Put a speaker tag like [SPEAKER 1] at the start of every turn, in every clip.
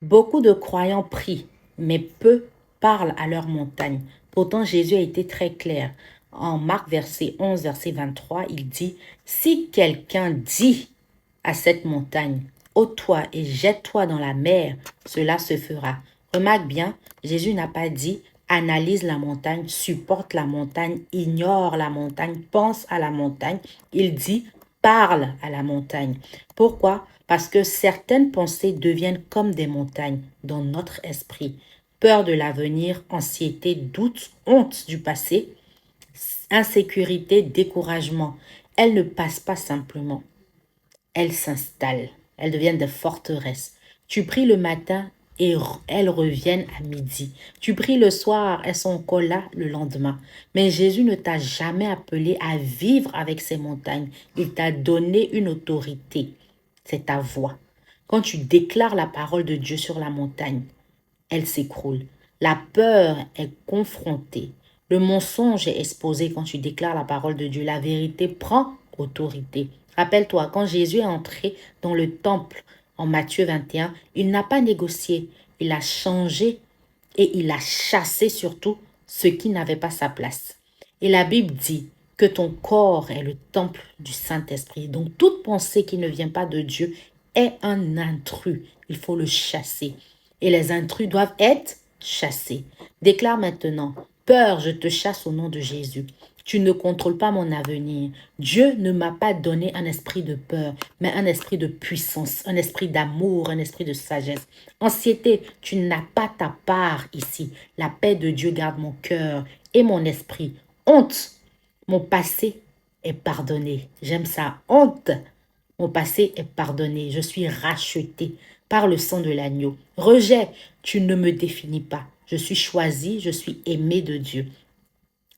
[SPEAKER 1] Beaucoup de croyants prient, mais peu parlent à leur montagne. Pourtant, Jésus a été très clair. En Marc verset 11, verset 23, il dit, si quelqu'un dit à cette montagne, ôte-toi et jette-toi dans la mer, cela se fera. Remarque bien, Jésus n'a pas dit, analyse la montagne, supporte la montagne, ignore la montagne, pense à la montagne. Il dit, parle à la montagne. Pourquoi? Parce que certaines pensées deviennent comme des montagnes dans notre esprit. Peur de l'avenir, anxiété, doute, honte du passé, insécurité, découragement. Elles ne passent pas simplement. Elles s'installent. Elles deviennent des forteresses. Tu pries le matin et elles reviennent à midi. Tu pries le soir, elles sont encore là le lendemain. Mais Jésus ne t'a jamais appelé à vivre avec ces montagnes. Il t'a donné une autorité. C'est ta voix. Quand tu déclares la parole de Dieu sur la montagne, elle s'écroule. La peur est confrontée. Le mensonge est exposé quand tu déclares la parole de Dieu. La vérité prend autorité. Rappelle-toi, quand Jésus est entré dans le temple en Matthieu 21, il n'a pas négocié. Il a changé et il a chassé surtout ceux qui n'avaient pas sa place. Et la Bible dit que ton corps est le temple du Saint-Esprit. Donc toute pensée qui ne vient pas de Dieu est un intrus. Il faut le chasser. Et les intrus doivent être chassés. Déclare maintenant, peur, je te chasse au nom de Jésus. Tu ne contrôles pas mon avenir. Dieu ne m'a pas donné un esprit de peur, mais un esprit de puissance, un esprit d'amour, un esprit de sagesse. Anxiété, tu n'as pas ta part ici. La paix de Dieu garde mon cœur et mon esprit. Honte, mon passé est pardonné. J'aime ça. Honte, mon passé est pardonné. Je suis racheté par le sang de l'agneau. Rejet, tu ne me définis pas. Je suis choisi, je suis aimé de Dieu.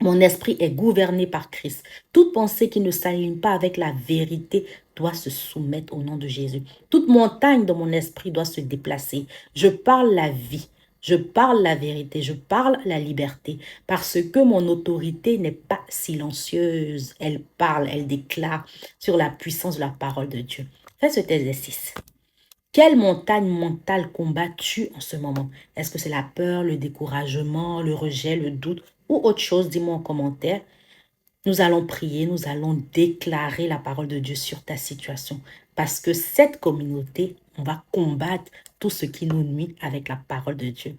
[SPEAKER 1] Mon esprit est gouverné par Christ. Toute pensée qui ne s'aligne pas avec la vérité doit se soumettre au nom de Jésus. Toute montagne de mon esprit doit se déplacer. Je parle la vie. Je parle la vérité, je parle la liberté, parce que mon autorité n'est pas silencieuse. Elle parle, elle déclare sur la puissance de la parole de Dieu. Fais cet exercice. Quelle montagne mentale combats-tu en ce moment? Est-ce que c'est la peur, le découragement, le rejet, le doute ou autre chose? Dis-moi en commentaire. Nous allons prier, nous allons déclarer la parole de Dieu sur ta situation. Parce que cette communauté, on va combattre tout ce qui nous nuit avec la parole de Dieu.